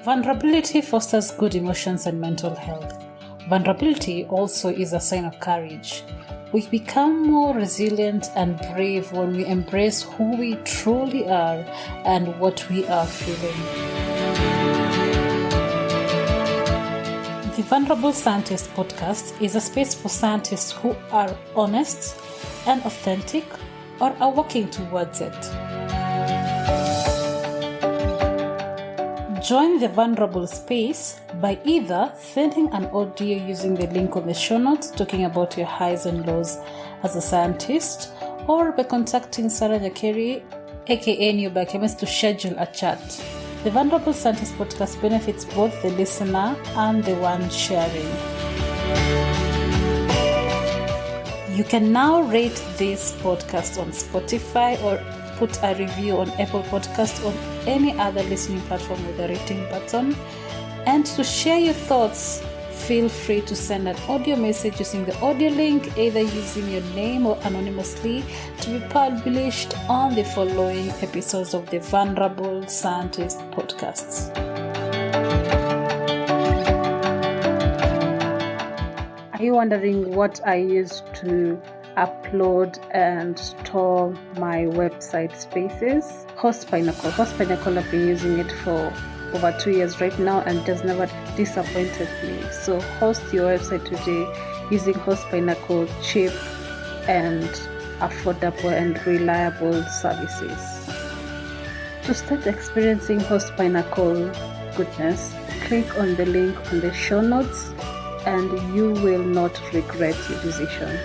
Vulnerability fosters good emotions and mental health. Vulnerability also is a sign of courage. We become more resilient and brave when we embrace who we truly are and what we are feeling. The Vulnerable Scientist podcast is a space for scientists who are honest and authentic or are working towards it. Join the vulnerable space by either sending an audio using the link on the show notes talking about your highs and lows as a scientist, or by contacting Sarah Nyakeri, aka New Biochemist, to schedule a chat. The Vulnerable Scientist podcast benefits both the listener and the one sharing. You can now rate this podcast on Spotify or put a review on Apple Podcasts or any other listening platform with a rating button. And to share your thoughts, feel free to send an audio message using the audio link, either using your name or anonymously, to be published on the following episodes of the Vulnerable Scientist podcasts. Are you wondering what I use to upload and store my website spaces? Host Pinnacle. I've been using it for over 2 years right now and it has never disappointed me. So host your website today using Host Pinnacle, cheap and affordable and reliable services. To start experiencing Host Pinnacle goodness, click on the link on the show notes and you will not regret your decision.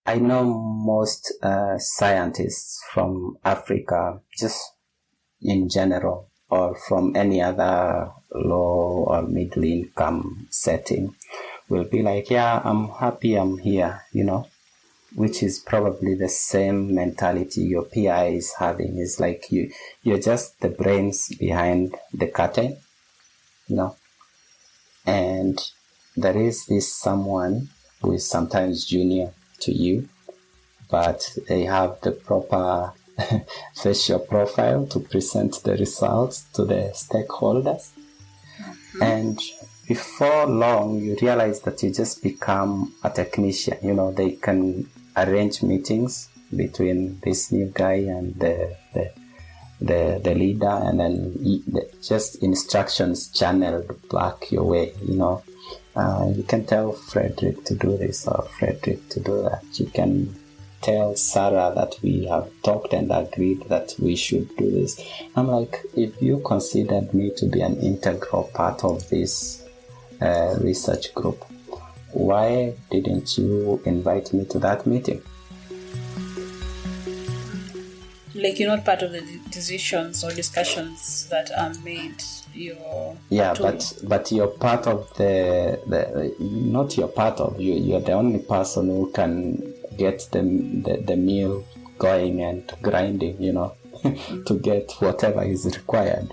I know most scientists from Africa, just in general, or from any other low or middle income setting, will be like, yeah, I'm happy I'm here, which is probably the same mentality your PI is having. It's like you're just the brains behind the curtain, and there is this someone who is sometimes junior to you, but they have the proper facial profile to present the results to the stakeholders. Mm-hmm. And before long, you realize that you just become a technician. They can arrange meetings between this new guy and the leader, and then just instructions channeled back your way. You can tell Fredrick to do this or Fredrick to do that. You can tell Sarah that we have talked and agreed that we should do this. I'm like, if you considered me to be an integral part of this research group, why didn't you invite me to that meeting? Like, you're not part of the decisions or discussions that are made. But you're part of not you're part of, you're the only person who can get the mill going and grinding, to get whatever is required.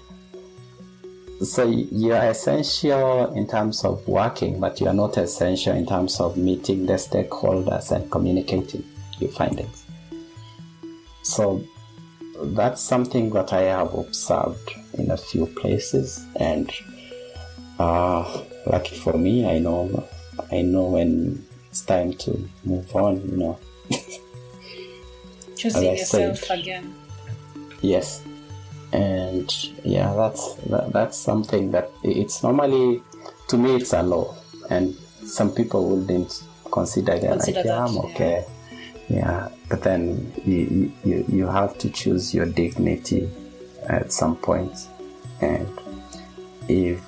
So you're essential in terms of working, but you're not essential in terms of meeting the stakeholders and communicating your findings. So that's something that I have observed in a few places, and lucky for me, I know when it's time to move on, Choosing yourself again. Yes. And yeah, that's something that it's normally, to me, it's a law, and some people wouldn't consider that. Yeah, I'm okay. Yeah, but then you have to choose your dignity at some point. And if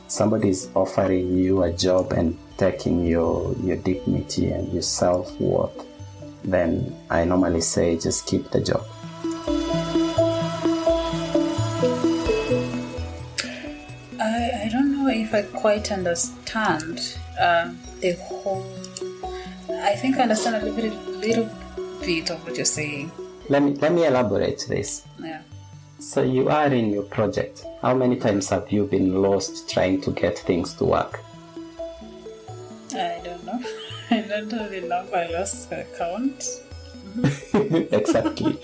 somebody is offering you a job and taking your dignity and your self-worth, then I normally say just keep the job. I don't know if I quite understand the whole. I think I understand a little bit of what you're saying. Let me elaborate this. Yeah. So you are in your project. How many times have you been lost trying to get things to work? I don't know. I don't know the number. I lost count. Exactly.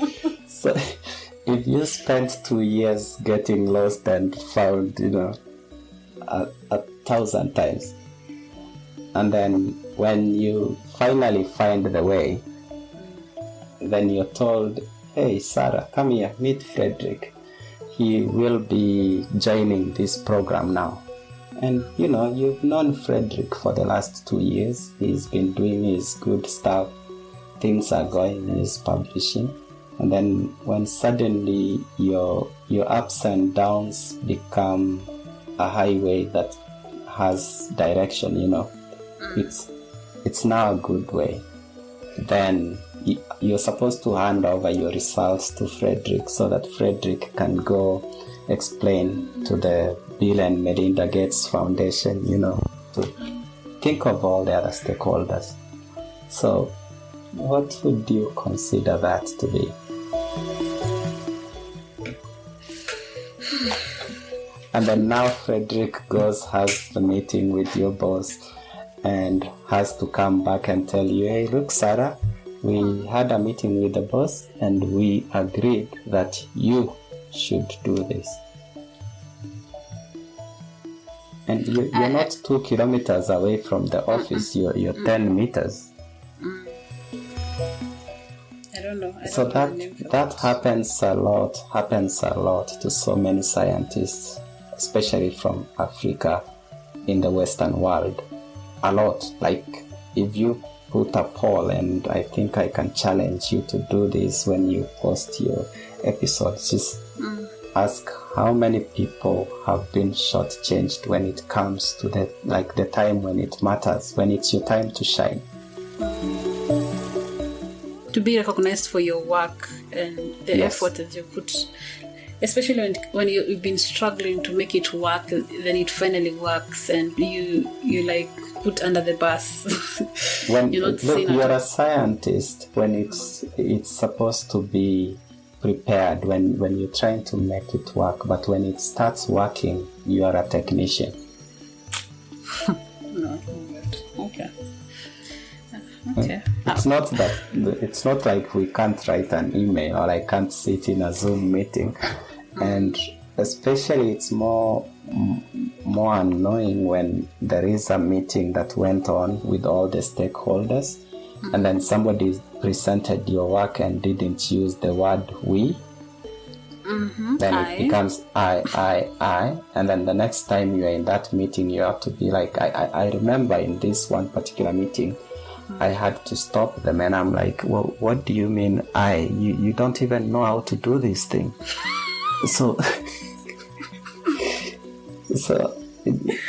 So if you spent 2 years getting lost and found, 1,000 times, and then when you finally find the way, then you're told, hey, Sarah, come here, meet Fredrick. He will be joining this program now. And, you've known Fredrick for the last 2 years. He's been doing his good stuff. Things are going, he's publishing. And then when suddenly your ups and downs become a highway that has direction, it's now a good way. Then you're supposed to hand over your results to Fredrick so that Fredrick can go explain to the Bill and Melinda Gates Foundation, to think of all the other stakeholders. So what would you consider that to be? And then now Fredrick has the meeting with your boss and has to come back and tell you, hey, look, Sarah, we had a meeting with the boss and we agreed that you should do this. And you're not 2 kilometers away from the office, you're 10 meters. I don't know. So that happens a lot to so many scientists, especially from Africa in the Western world. A lot. Like if you put a poll, and I think I can challenge you to do this when you post your episodes, just ask how many people have been shortchanged when it comes to the time when it matters, when it's your time to shine. To be recognized for your work and the effort that you put, especially when you've been struggling to make it work, then it finally works and you like put under the bus. When you're a scientist, when it's supposed to be prepared, when you're trying to make it work, but when it starts working, you are a technician. No, okay. Okay. It's not like we can't write an email or I can't sit in a Zoom meeting. And especially it's more annoying when there is a meeting that went on with all the stakeholders and then somebody presented your work and didn't use the word we. Then it becomes I, and then the next time you're in that meeting you have to be like, I remember in this one particular meeting I had to stop them and I'm like, well, what do you mean I? You don't even know how to do this thing. So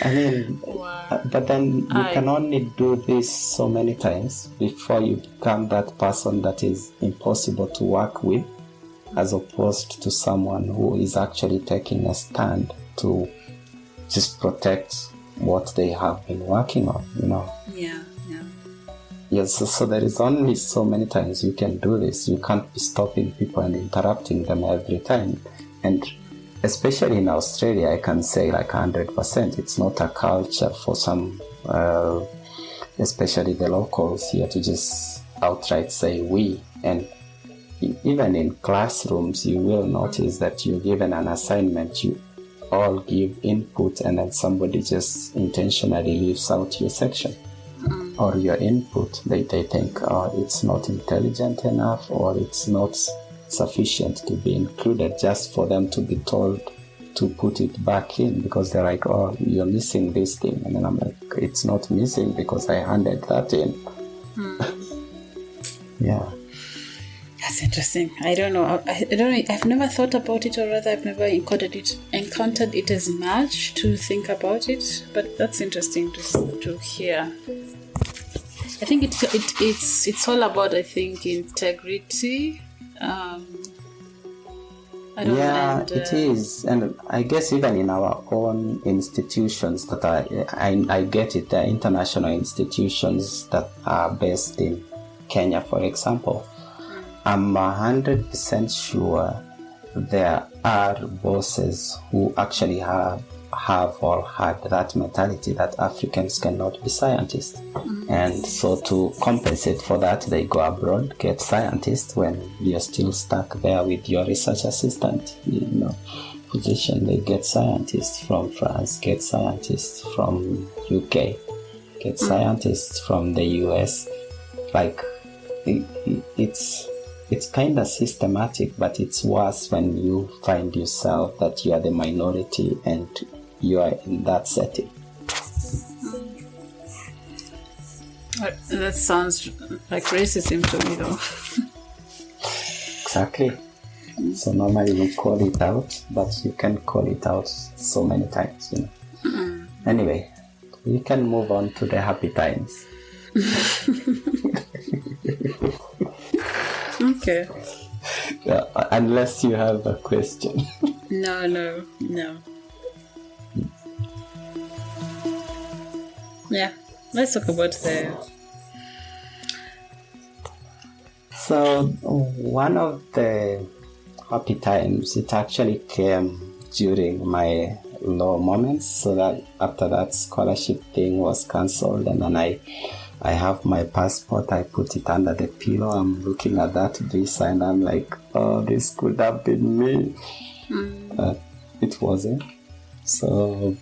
I mean, wow. But then you can only do this so many times before you become that person that is impossible to work with, as opposed to someone who is actually taking a stand to just protect what they have been working on, Yeah. Yes, so there is only so many times you can do this. You can't be stopping people and interrupting them every time. And especially in Australia, I can say like 100%. It's not a culture for some, especially the locals here, to just outright say we. And even in classrooms, you will notice that you're given an assignment, you all give input, and then somebody just intentionally leaves out your section or your input. They think, it's not intelligent enough or it's not sufficient to be included, just for them to be told to put it back in, because they're like, oh, you're missing this thing. And then I'm like, it's not missing because I handed that in. Yeah. That's interesting. I don't know. I don't know. I've never thought about it, or rather I've never encountered it as much to think about it, but that's interesting to hear. I think it's all about, I think, integrity. It is. And I guess even in our own institutions that I get it, there are international institutions that are based in Kenya, for example. I'm 100% sure there are bosses who actually have or had that mentality that Africans cannot be scientists. And so to compensate for that, they go abroad, get scientists when you're still stuck there with your research assistant, position. They get scientists from France, get scientists from UK, get scientists from the US. Like, it's kind of systematic, but it's worse when you find yourself that you are the minority and you are in that setting. That sounds like racism to me, though. Exactly. So normally we call it out, but you can call it out so many times, Anyway, we can move on to the happy times. Okay. Yeah, unless you have a question. No. Yeah, let's talk about the... So one of the happy times, it actually came during my low moments. So that after that scholarship thing was cancelled, and then I have my passport, I put it under the pillow, I'm looking at that visa, and I'm like, oh, this could have been me. It wasn't. So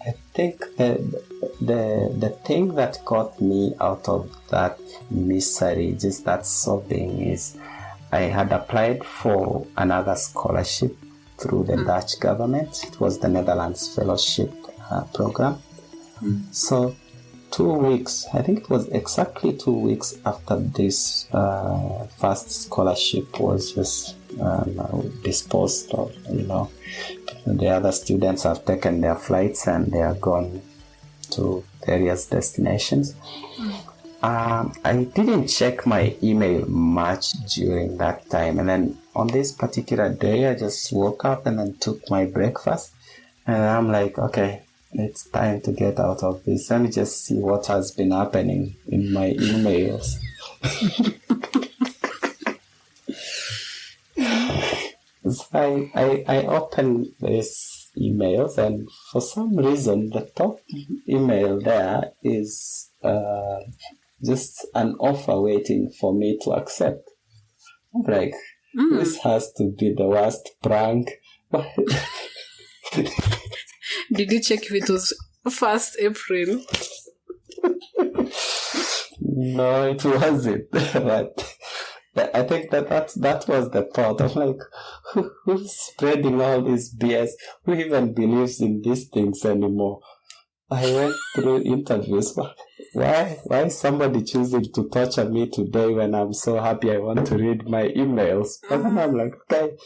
I think the thing that got me out of that misery, just that sobbing, is I had applied for another scholarship through the Dutch government. It was the Netherlands Fellowship program. So 2 weeks, I think it was exactly 2 weeks after this first scholarship was just disposed of, the other students have taken their flights and they are gone to various destinations. I didn't check my email much during that time, and then on this particular day I just woke up and then took my breakfast, and I'm like, okay, it's time to get out of this. Let me just see what has been happening in my emails. So I opened these emails, and for some reason the top email there is just an offer waiting for me to accept. I'm like, this has to be the worst prank. Did you check if it was 1st April? No, it wasn't. But I think that was the thought. I'm like, who's spreading all this BS? Who even believes in these things anymore? I went through interviews. Why is somebody choosing to torture me today when I'm so happy I want to read my emails? And then I'm like, okay,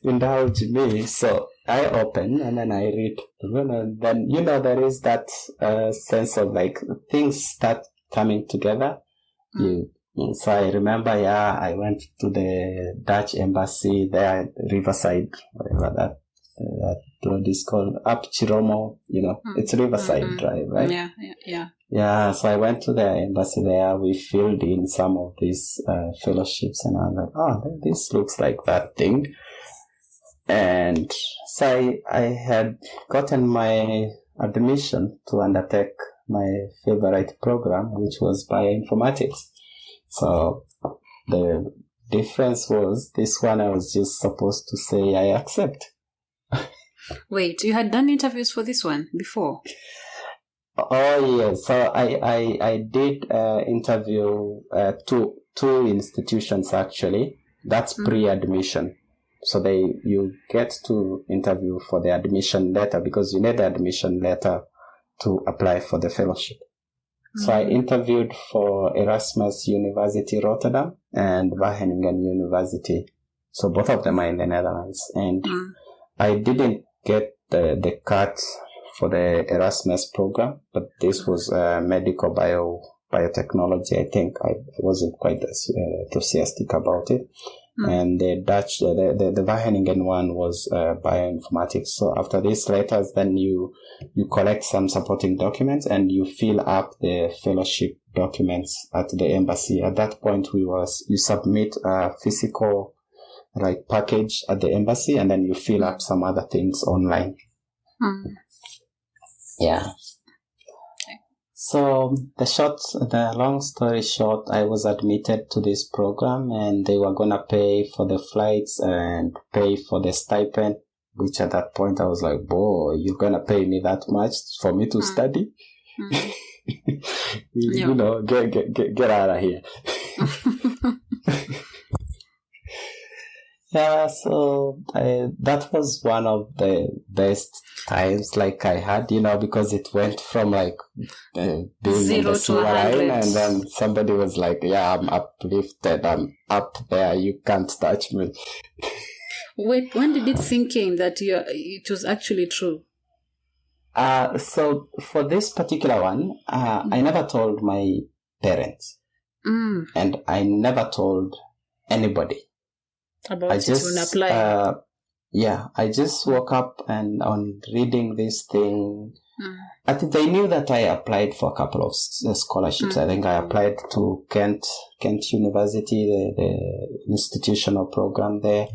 indulge me. So I open and then I read. And then, there is that sense of like things start coming together. So I remember, I went to the Dutch embassy there, Riverside, whatever that road is called, up Chiromo, it's Riverside Drive, right? Yeah, so I went to the embassy there. We filled in some of these fellowships, and I was like, oh, this looks like that thing. And so I had gotten my admission to undertake my favorite program, which was bioinformatics. So the difference was this one I was just supposed to say I accept. Wait, you had done interviews for this one before? Oh yeah, so I did interview two institutions actually. That's pre-admission. So you get to interview for the admission letter, because you need the admission letter to apply for the fellowship. So I interviewed for Erasmus University Rotterdam and Wageningen University. So both of them are in the Netherlands. And I didn't get the cut for the Erasmus program, but this was medical biotechnology. I think I wasn't quite enthusiastic about it. And the Dutch, the Wageningen one was bioinformatics. So after these letters, then you collect some supporting documents and you fill up the fellowship documents at the embassy. At that point, you submit a physical like package at the embassy, and then you fill up some other things online. Yeah. So the long story short, I was admitted to this program, and they were gonna pay for the flights and pay for the stipend, which at that point I was like, boy, you're gonna pay me that much for me to study? You know, get out of here. Yeah, so that was one of the best times like I had, you know, because it went from like being on the sewer line, and then somebody was like, yeah, I'm uplifted, I'm up there, you can't touch me. Wait, when did it sink in that it was actually true? So for this particular one, I never told my parents, and I never told anybody about it when applying. I just woke up and on reading this thing, I think they knew that I applied for a couple of scholarships. I think I applied to Kent University, the institutional program there,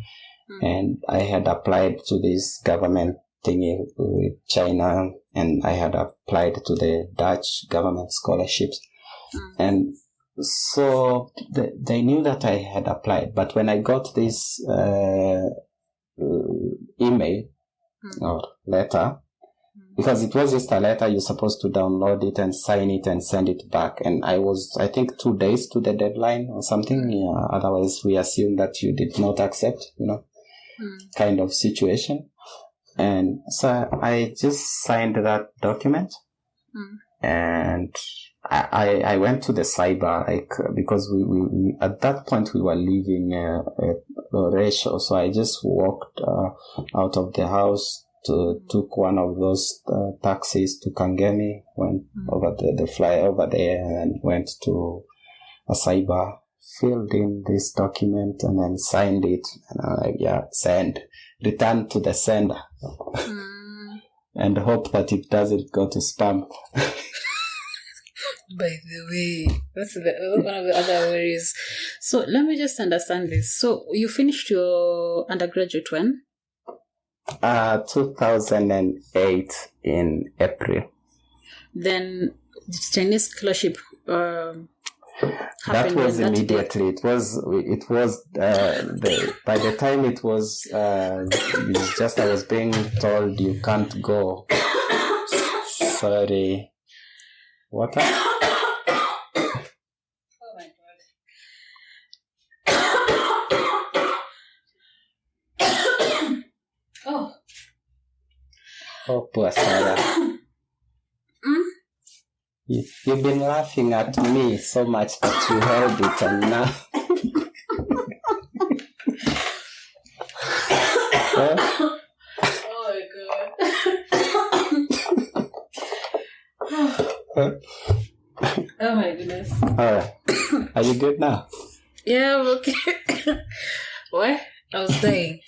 and I had applied to this government thingy with China, and I had applied to the Dutch government scholarships, and so they knew that I had applied. But when I got this email or letter, because it was just a letter, you're supposed to download it and sign it and send it back, and I was, I think, 2 days to the deadline or something. Yeah, otherwise we assume that you did not accept, you know, kind of situation. And so I just signed that document, and I went to the cyber, like, because we at that point we were leaving Ratio, so I just walked out of the house, took one of those taxis to Kangemi, went over the fly over there, and went to a cyber, filled in this document, and then signed it, and I'm like, send, return to the sender, and hope that it doesn't go to spam. By the way, that's one of the other worries. So let me just understand this. So you finished your undergraduate when? 2008 in April. Then the Chinese scholarship that was immediately. It was by the time it was just I was being told you can't go. Sorry. Water? Oh my god. Oh, poor Sarah. You've been laughing at me so much that you held it, and now. Oh my god. Oh my goodness. Alright. Are you good now? Yeah, I'm okay. What? I was dying.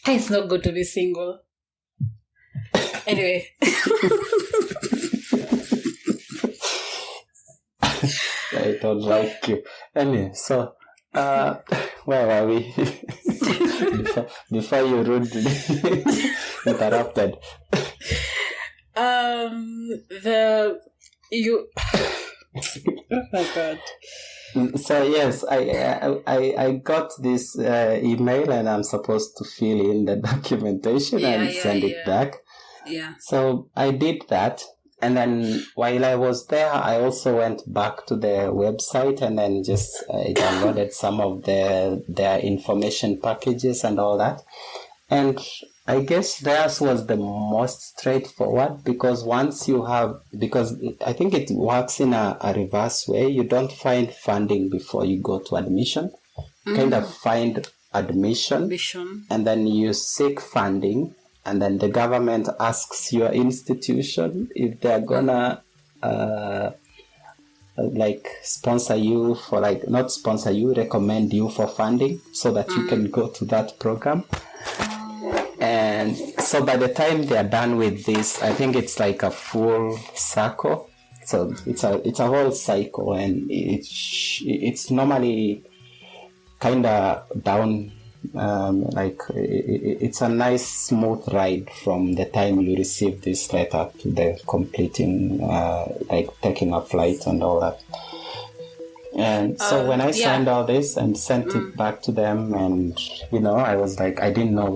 It's not good to be single. Anyway. I don't like you. Anyway, so where were we? before you rudely interrupted. Oh my god. So yes, I got this email, and I'm supposed to fill in the documentation and send it back. Yeah. So I did that, and then while I was there, I also went back to the website, and then just downloaded some of their information packages and all that. And I guess theirs was the most straightforward, because because I think it works in a reverse way. You don't find funding before you go to admission. Kind of find admission, and then you seek funding, and then the government asks your institution if they're gonna sponsor you for, not sponsor you, recommend you for funding so that you can go to that program. And so by the time they are done with this, I think it's like a full circle. So it's a whole cycle, and it's normally kind of down, it's a nice smooth ride from the time you receive this letter to the completing, taking a flight and all that. And so when I signed all this and sent it back to them, and I was like, I didn't know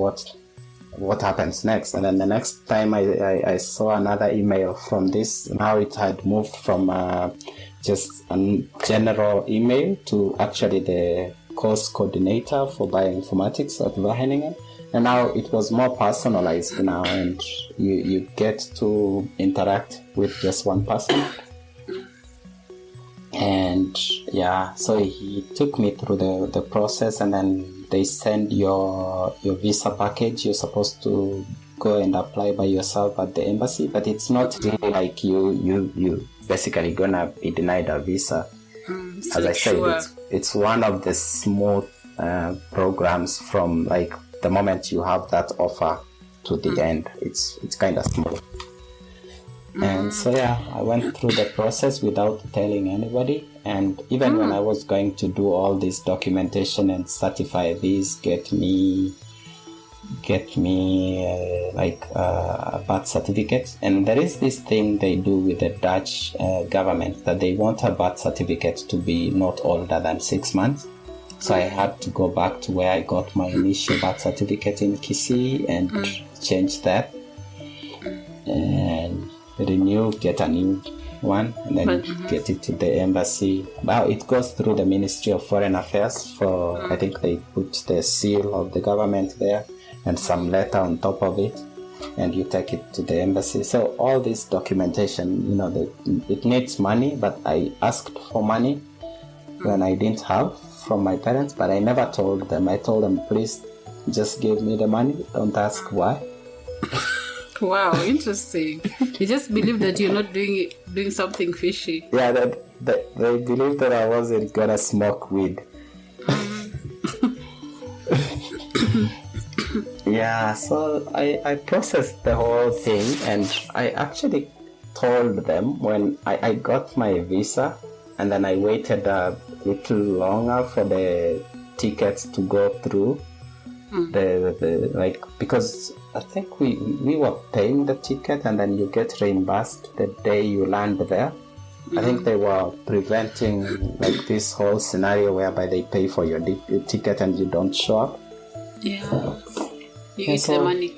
what happens next. And then the next time I saw another email from this. Now it had moved from just a general email to actually the course coordinator for bioinformatics at Wageningen. And now it was more personalized now, and you get to interact with just one person. And so he took me through the process, and then they send your visa package. You're supposed to go and apply by yourself at the embassy, but it's not really like you basically gonna be denied a visa. As I said, it's one of the smooth programs from like the moment you have that offer to the end. It's kind of smooth. And so I went through the process without telling anybody. And even when I was going to do all this documentation and certify this, get me a birth certificate. And there is this thing they do with the Dutch government, that they want a birth certificate to be not older than 6 months. So I had to go back to where I got my initial birth certificate in Kisii and change that and get a new one, and then get it to the embassy. Now it goes through the Ministry of Foreign Affairs for, I think they put the seal of the government there and some letter on top of it, and you take it to the embassy. So all this documentation, it needs money, but I asked for money when I didn't have from my parents, but I never told them. I told them, please just give me the money, don't ask why. Wow, interesting. You just believe that you're not doing something fishy. Yeah, that they believe that I wasn't gonna smoke weed. Yeah, so I processed the whole thing, and I actually told them when I got my visa, and then I waited a little longer for the tickets to go through. Because I think we were paying the ticket, and then you get reimbursed the day you land there. I think they were preventing like this whole scenario whereby they pay for your ticket and you don't show up. Yeah, you eat the money.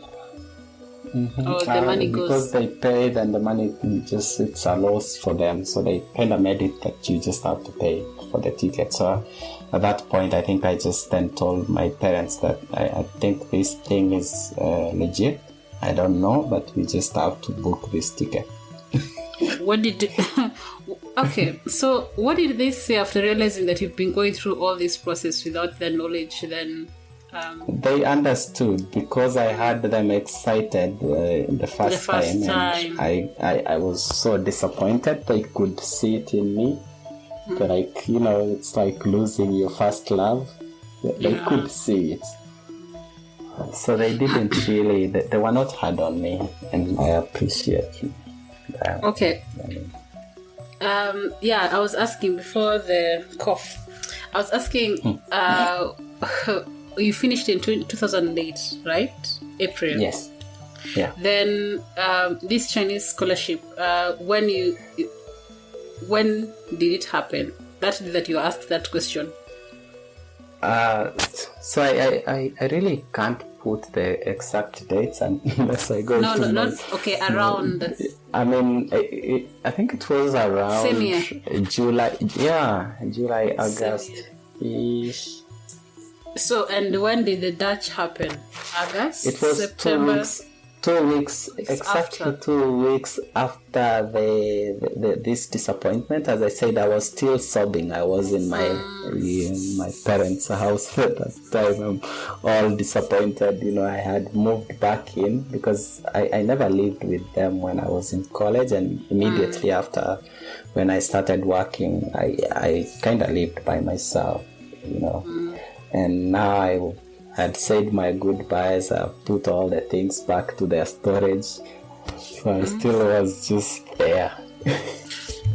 Or the money goes. Because they paid and the money it's a loss for them, so they kind of made it that you just have to pay for the ticket. So at that point, I think I just then told my parents that I think this thing is legit. I don't know, but we just have to book this ticket. Okay, so what did they say after realizing that you've been going through all this process without their knowledge then? They understood because I had them excited the first time. And I was so disappointed. They could see it in me. Like, it's like losing your first love. They could see it. So they didn't really, they were not hard on me, and I appreciate that. Okay. I was asking before the cough. I was asking, you finished in 2008, right? April. Yes. Yeah. Then this Chinese scholarship, when did it happen? That you asked that question. So I really can't put the exact dates unless I go. Around. I mean, I think it was around same year. July. Yeah, July, August ish. So, and when did the Dutch happen? August? It was September? 2 weeks, exactly 2 weeks after this disappointment. As I said, I was still sobbing. I was in my parents' house at that time. I'm all disappointed. I had moved back in because I never lived with them when I was in college, and immediately after, when I started working, I kind of lived by myself, And now I had said my goodbyes. I put all the things back to their storage. So I still was just there.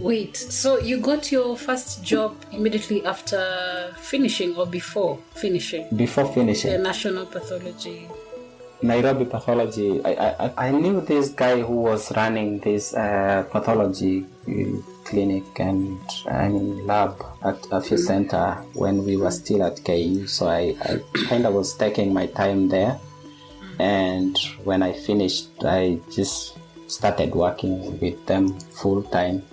Wait, so you got your first job immediately after finishing or before finishing? Before finishing. The national pathology. Nairobi pathology. I knew this guy who was running this pathology clinic and lab at Afya Center when we were still at KU. So I kind of was taking my time there. And when I finished, I just started working with them full time.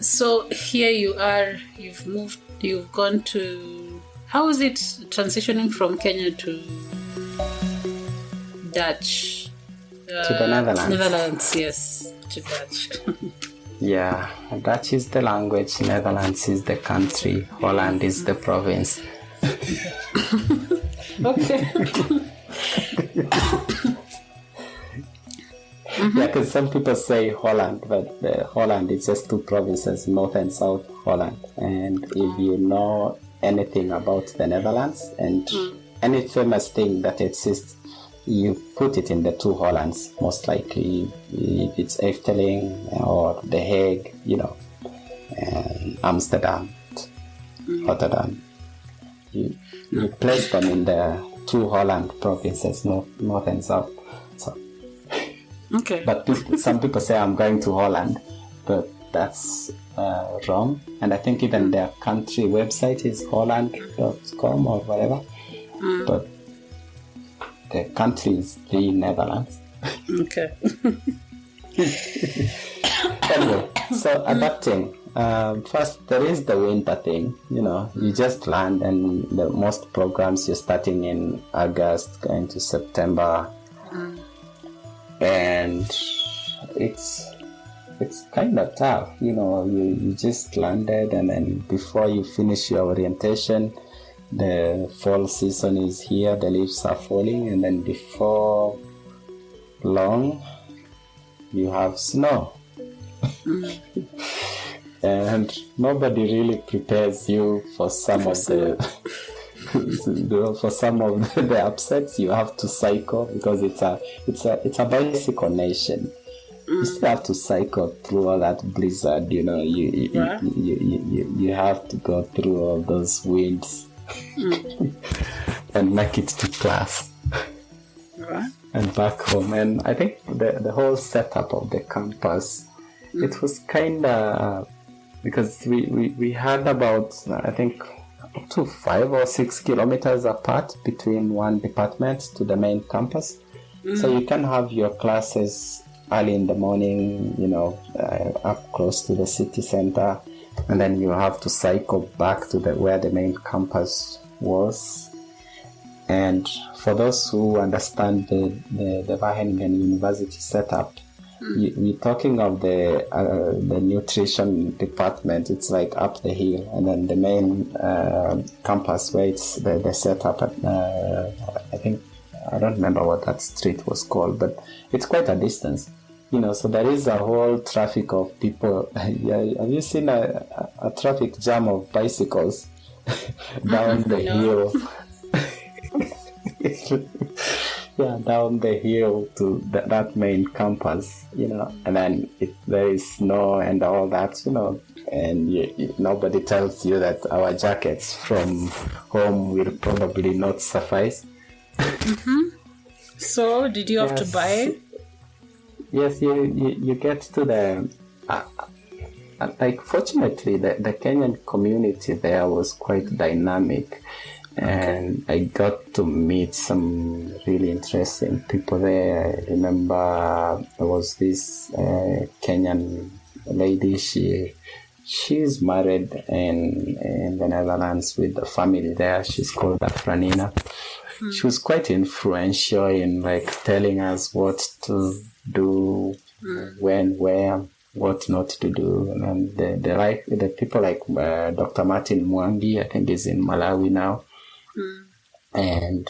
So here you are, you've gone to, how is it transitioning from Kenya to Dutch? To the Netherlands. Netherlands, yes, to Dutch. Yeah, Dutch is the language, Netherlands is the country, Holland is the province. Okay. Yeah, because some people say Holland, but Holland is just two provinces, North and South Holland. And if you know anything about the Netherlands and any famous thing that exists, you put it in the two Hollands, most likely. If it's Efteling or The Hague, and Amsterdam, Rotterdam. You place them in the two Holland provinces, North and South. So. Okay. But some people say I'm going to Holland, but that's wrong. And I think even their country website is holland.com or whatever. But the country is the Netherlands. Okay. Anyway, so adapting. First, there is the winter thing. You just land, and most programs you're starting in August, going to September. And it's kind of tough, you just landed, and then before you finish your orientation, the fall season is here, the leaves are falling, and then before long you have snow. And nobody really prepares you for some of the for some of the upsets. You have to cycle because it's a bicycle nation. You still have to cycle through all that blizzard. You have to go through all those winds and make it to class and back home. And I think the whole setup of the campus, it was kind of, because we had about, I think, up to 5 or 6 kilometers apart between one department to the main campus. So you can have your classes early in the morning, up close to the city center, and then you have to cycle back to where the main campus was. And for those who understand the Wageningen University setup, we're talking of the nutrition department. It's like up the hill, and then the main campus where it's the setup at, I think, I don't remember what that street was called, but it's quite a distance, so there is a whole traffic of people. Yeah, have you seen a traffic jam of bicycles down the hill? Yeah, down the hill to that main campus, and then there is snow and all that, and nobody tells you that our jackets from home will probably not suffice. So, did you have to buy? Yes, you get to the fortunately the Kenyan community there was quite dynamic. And I got to meet some really interesting people there. I remember there was this Kenyan lady. She's married in the Netherlands with the family there. She's called Afranina. She was quite influential in telling us what to do, when, where, what not to do. And the people like Dr. Martin Mwangi, I think is in Malawi now. And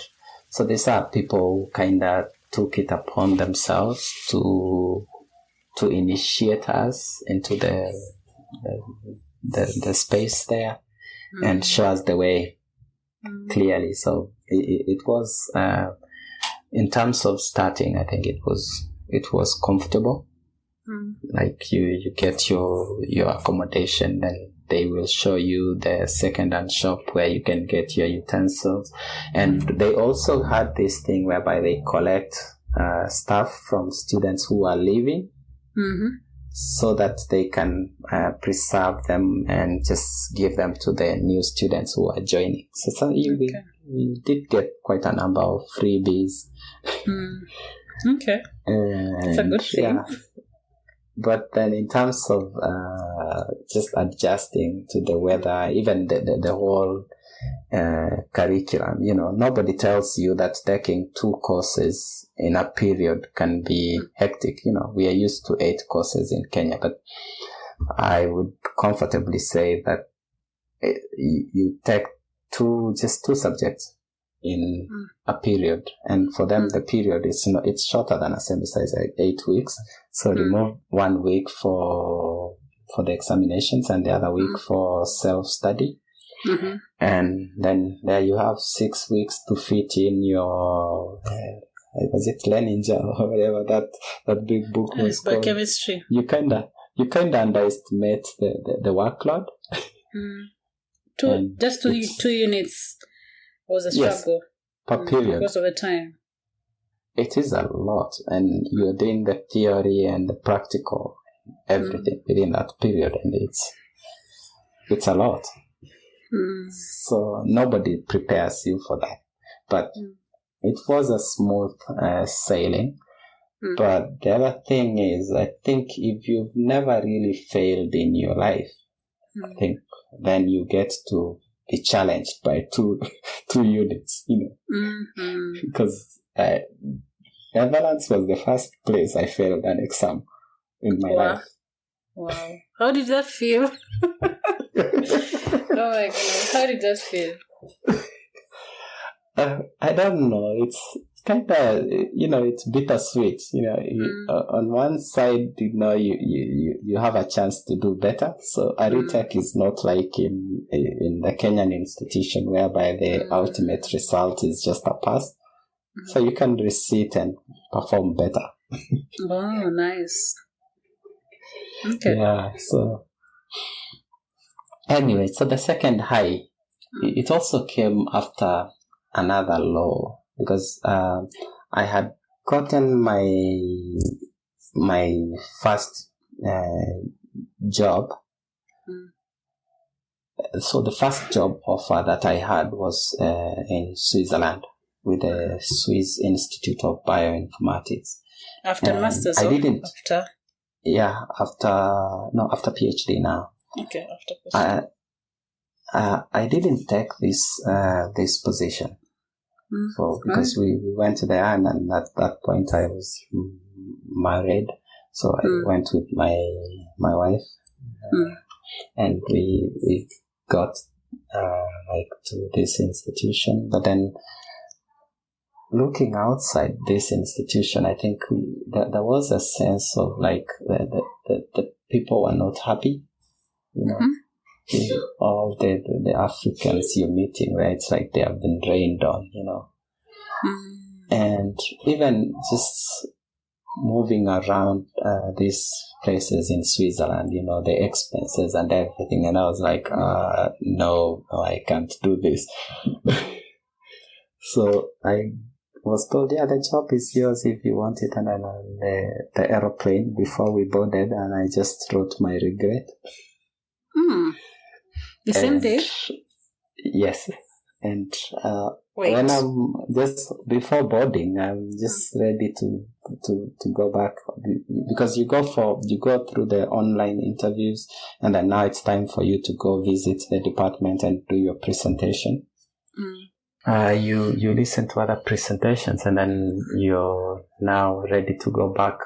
so these are people who kind of took it upon themselves to initiate us into the space there and show us the way clearly. So it was in terms of starting, I think it was comfortable. Like you get your accommodation, and they will show you the second-hand shop where you can get your utensils. And they also had this thing whereby they collect stuff from students who are leaving, so that they can preserve them and just give them to the new students who are joining. So we did get quite a number of freebies. Okay. That's a good thing. Yeah. But then in terms of just adjusting to the weather, even the whole curriculum, nobody tells you that taking 2 courses in a period can be hectic. We are used to 8 courses in Kenya, but I would comfortably say that you take just two subjects in a period, and for them the period it's shorter than a semester. It's like 8 weeks, so remove 1 week for the examinations and the other week for self-study, and then there you have 6 weeks to fit in your was it Leninja or whatever that big book was called. Biochemistry. You kinda underestimate the workload. Just 2 units was a struggle. Yes, per period. Because of the time. It is a lot, and you're doing the theory and the practical, everything within that period, and it's a lot. So nobody prepares you for that. But it was a smooth sailing. But the other thing is, I think if you've never really failed in your life, I think then you get to be challenged by two units, because Netherlands was the first place I failed an exam in my life. Wow. How did that feel? Oh my goodness. How did that feel? I don't know. It's kind of, it's bittersweet. On one side, you have a chance to do better. So a retake is not like in the Kenyan institution, whereby the ultimate result is just a pass. So you can resit and perform better. Oh, nice. Okay. Yeah. So anyway, so the second high, it also came after another low, because I had gotten my first job. So the first job offer that I had was in Switzerland with the Swiss Institute of Bioinformatics. After masters? I didn't. After? Yeah, after PhD now. Okay, after PhD. I didn't take this position because we went there, and at that point I was married, so I went with my wife, and we got to this institution. But then, looking outside this institution, I think there was a sense of the people were not happy, all the Africans you're meeting, where it's like they have been rained on, and even just moving around these places in Switzerland, the expenses and everything, and I was like, no, I can't do this. So I was told, yeah, the job is yours if you want it, and then the aeroplane before we boarded, and I just wrote my regret. The same day? Yes. And when I'm just before boarding, I'm just ready to go back, because you go through the online interviews, and then now it's time for you to go visit the department and do your presentation. You listen to other presentations, and then you're now ready to go back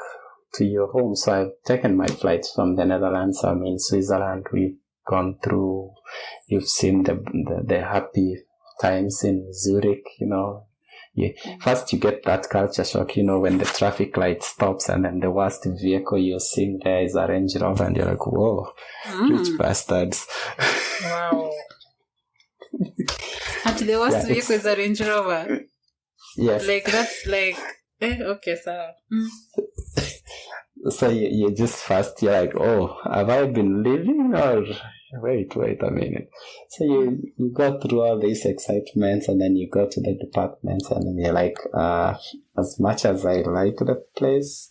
to your home. So I've taken my flights from the Netherlands. I'm in Switzerland. We've gone through, you've seen the happy times in Zurich, First you get that culture shock, when the traffic light stops, and then the worst vehicle you're seeing there is a Range Rover, and you're like, whoa, rich bastards. Wow. Actually, the worst vehicle is a Range Rover. Yes. That's okay, so. So you just first, you're like, oh, have I been living or wait a minute. So you go through all these excitements and then you go to the departments and then you're like, as much as I like the place,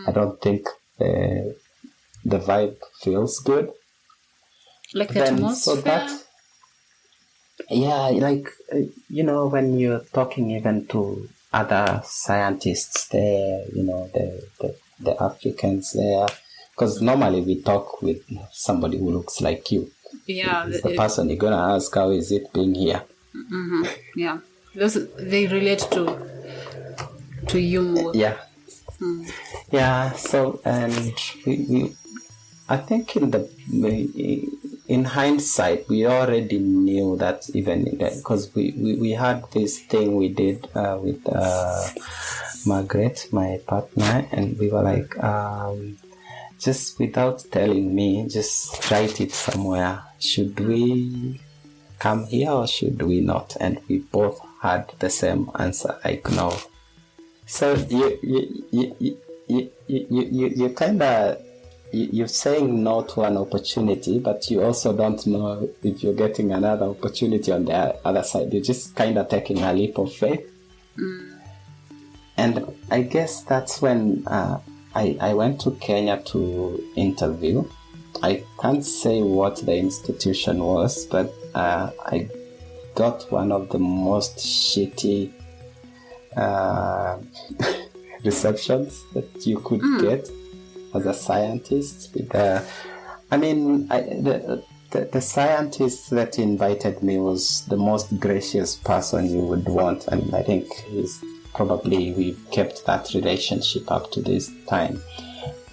I don't think the vibe feels good. Like the atmosphere? So that, yeah, like, when you're talking even to other scientists there, the Africans there, because normally we talk with somebody who looks like you. Yeah. It's the person you're going to ask, how is it being here? Mm-hmm. Yeah. They relate to you more. Yeah. Yeah, so, and we I think in hindsight, we already knew that even because we had this thing we did with Margaret, my partner, and we were like, just without telling me, just write it somewhere. Should we come here or should we not? And we both had the same answer, like no. So you kind of, you're saying no to an opportunity, but you also don't know if you're getting another opportunity on the other side. You're just kind of taking a leap of faith. And I guess that's when I went to Kenya to interview. I can't say what the institution was, but I got one of the most shitty receptions that you could get as a scientist. With the scientist that invited me was the most gracious person you would want, and I think we've kept that relationship up to this time.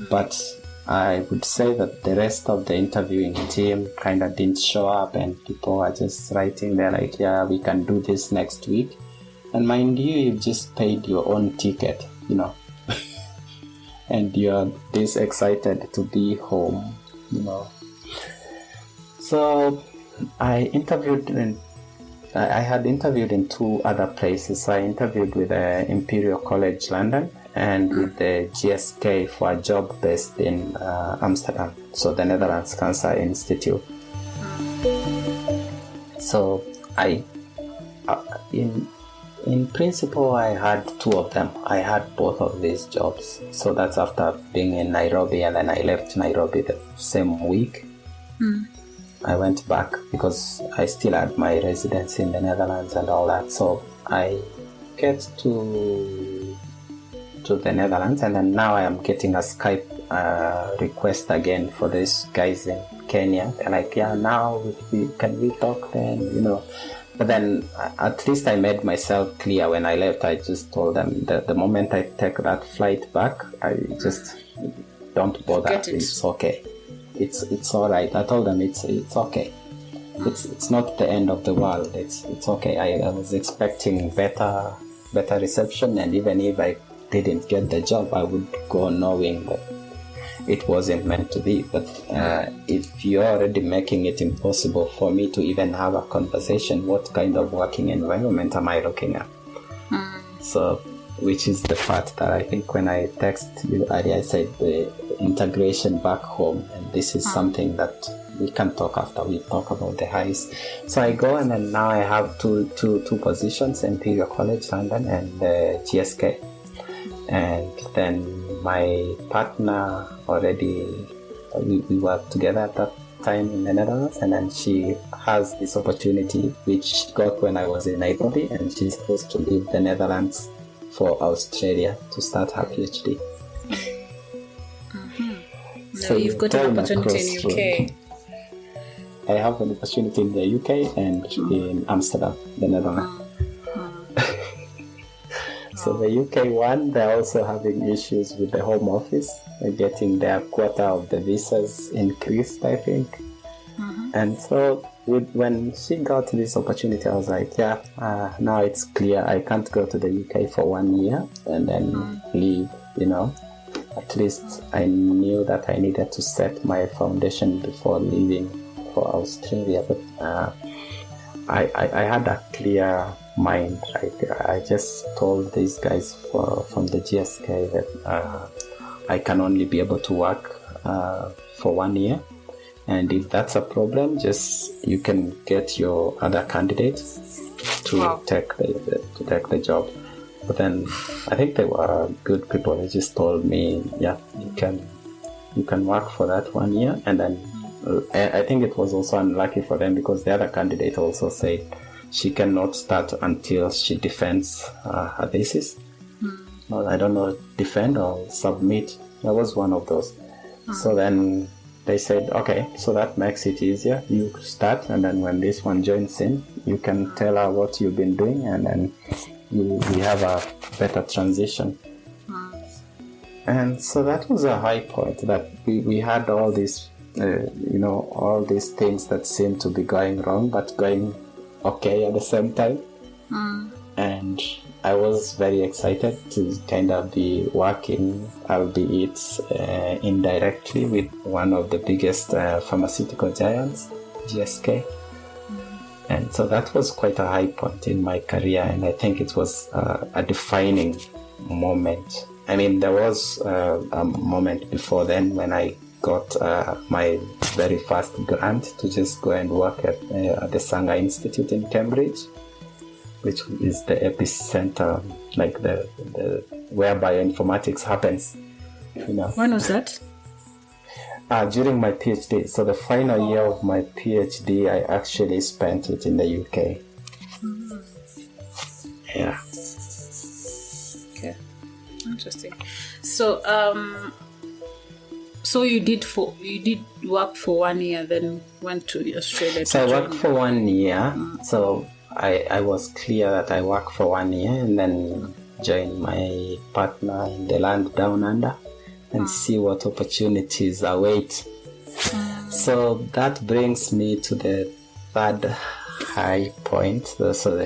But I would say that the rest of the interviewing team kind of didn't show up, and people are just writing there like, yeah, we can do this next week. And mind you, you've just paid your own ticket, and you're this excited to be home, So I had interviewed in two other places. So I interviewed with Imperial College London and with the GSK for a job based in Amsterdam, so the Netherlands Cancer Institute. So in principle, I had two of them. I had both of these jobs. So that's after being in Nairobi, and then I left Nairobi the same week. I went back because I still had my residence in the Netherlands and all that. So I get to the Netherlands, and then now I am getting a Skype request again for these guys in Kenya. They're like, yeah, now can we talk then, But then at least I made myself clear when I left. I just told them that the moment I take that flight back, I just don't bother. It's okay. It's all right. I told them it's okay. It's not the end of the world. It's okay. I was expecting better reception, and even if I didn't get the job, I would go knowing that it wasn't meant to be. But if you're already making it impossible for me to even have a conversation, what kind of working environment am I looking at? So, which is the part that I think when I text you earlier, I said the integration back home, and this is something that we can talk after we talk about the highs. So I go, and then now I have two positions, Imperial College London and GSK. And then my partner already, we were together at that time in the Netherlands, and then she has this opportunity which she got when I was in Nairobi, and she's supposed to leave the Netherlands for Australia to start her PhD. So you've got an opportunity in UK. I have an opportunity in the UK and in Amsterdam, the Netherlands. So the UK one, they're also having issues with the Home Office. They're getting their quota of the visas increased, I think. And so when she got this opportunity, I was like, yeah, now it's clear I can't go to the UK for 1 year and then leave, At least I knew that I needed to set my foundation before leaving for Australia. But I had a clear mind. I just told these guys from the GSK that I can only be able to work for 1 year. And if that's a problem, just you can get your other candidate to take the job. But then I think they were good people. They just told me, yeah, you can work for that 1 year. And then I think it was also unlucky for them because the other candidate also said she cannot start until she defends her thesis. I don't know, defend or submit. There was one of those. So then they said, okay, so that makes it easier. You start, and then when this one joins in, you can tell her what you've been doing, and then we have a better transition. And so that was a high point, that we had all these, all these things that seemed to be going wrong, but going okay at the same time. And I was very excited to kind of be working, albeit indirectly, with one of the biggest pharmaceutical giants, GSK. And so that was quite a high point in my career, and I think it was a defining moment. I mean, there was a moment before then when I got my very first grant to just go and work at the Sanger Institute in Cambridge, which is the epicenter, like the where bioinformatics happens. When was that? During my PhD. So the final year of my PhD, I actually spent it in the UK. Yeah. Okay. Interesting. So, so you did work for 1 year, then went to Australia. So I worked for 1 year. So I was clear that I work for 1 year and then join my partner in the land down under and see what opportunities await. So that brings me to the third high point. So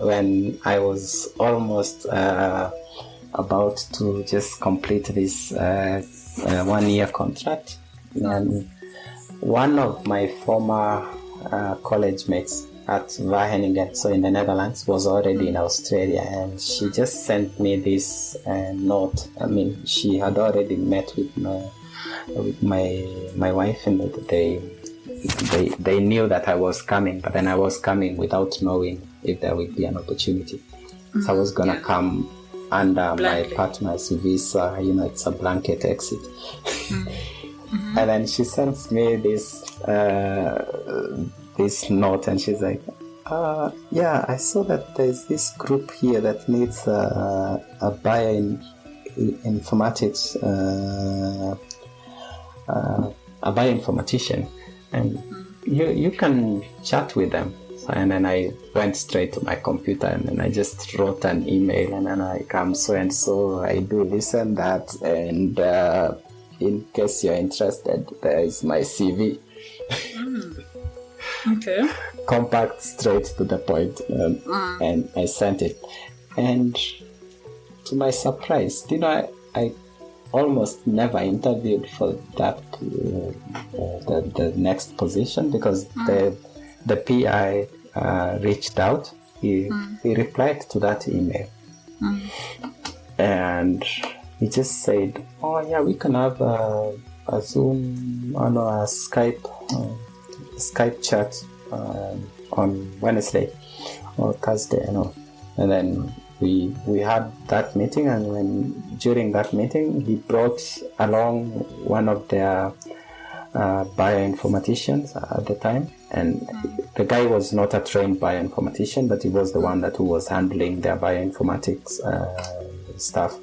when I was almost about to just complete this 1 year contract, and one of my former college mates at Wageningen, so in the Netherlands, was already in Australia, and she just sent me this note. I mean, she had already met with my wife, and they knew that I was coming, but then I was coming without knowing if there would be an opportunity. So I was gonna come under my partner's visa. It's a blanket exit. And then she sends me this note, and she's like, yeah, I saw that there's this group here that needs a bioinformatics, a bioinformatician, and you can chat with them. And then I went straight to my computer, and then I just wrote an email, and then I come so and so, I do this and that, and in case you're interested, there is my CV. Okay. Compact, straight to the point, and I sent it. And to my surprise, I almost never interviewed for that the next position, because the PI reached out. He replied to that email, and he just said, "Oh yeah, we can have a Zoom, a Skype chat on Wednesday or Thursday, And then we had that meeting, and during that meeting, he brought along one of their bioinformaticians at the time, and the guy was not a trained bioinformatician, but he was the one who was handling their bioinformatics stuff.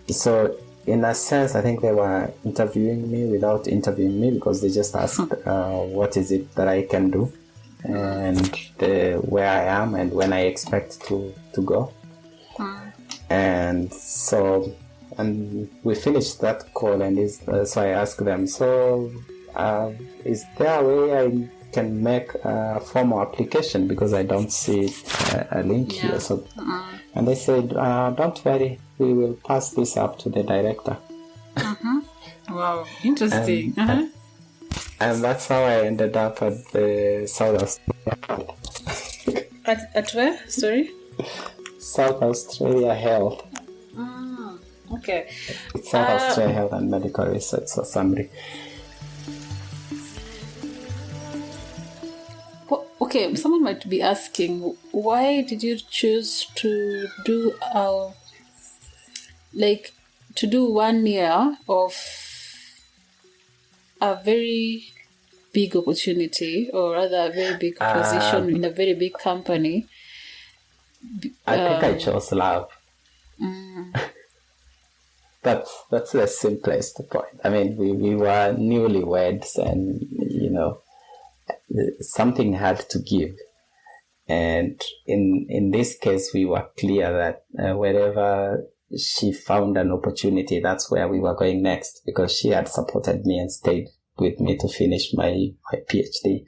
So in a sense, I think they were interviewing me without interviewing me, because they just asked what is it that I can do, and where I am, and when I expect to go. And so, and we finished that call, and so I asked them, so is there a way I can make a formal application, because I don't see a link here. So, and they said, don't worry, we will pass this up to the director. Wow, interesting. And that's how I ended up at the South Australia. At where? Sorry? South Australia Health. Okay. South Australia Health and Medical Research, so summary. Okay, someone might be asking, why did you choose to do 1 year of a very big opportunity, or rather a very big position in a very big company? I think I chose love. That's the simplest point. I mean, we were newlyweds, and something had to give. And in this case, we were clear that wherever she found an opportunity, that's where we were going next, because she had supported me and stayed with me to finish my PhD.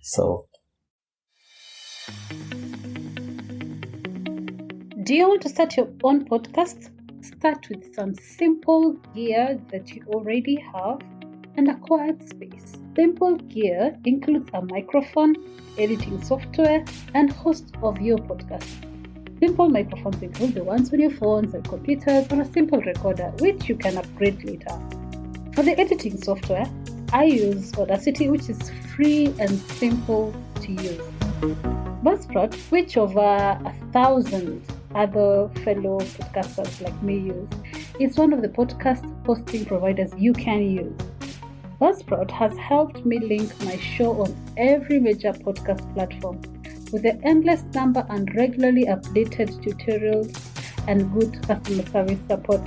So, do you want to start your own podcast? Start with some simple gear that you already have and a quiet space. Simple gear includes a microphone, editing software, and host of your podcast. Simple microphones include the ones on your phones and computers, or a simple recorder, which you can upgrade later. For the editing software, I use Audacity, which is free and simple to use. Buzzsprout, which over 1,000 other fellow podcasters like me use, is one of the podcast hosting providers you can use. Buzzsprout has helped me link my show on every major podcast platform. With the endless number and regularly updated tutorials and good customer service support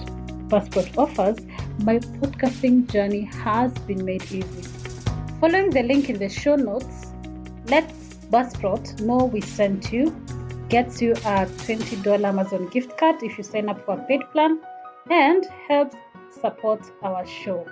Buzzsprout offers, my podcasting journey has been made easy. Following the link in the show notes, let Buzzsprout know we sent you, gets you a $20 Amazon gift card if you sign up for a paid plan, and helps support our show.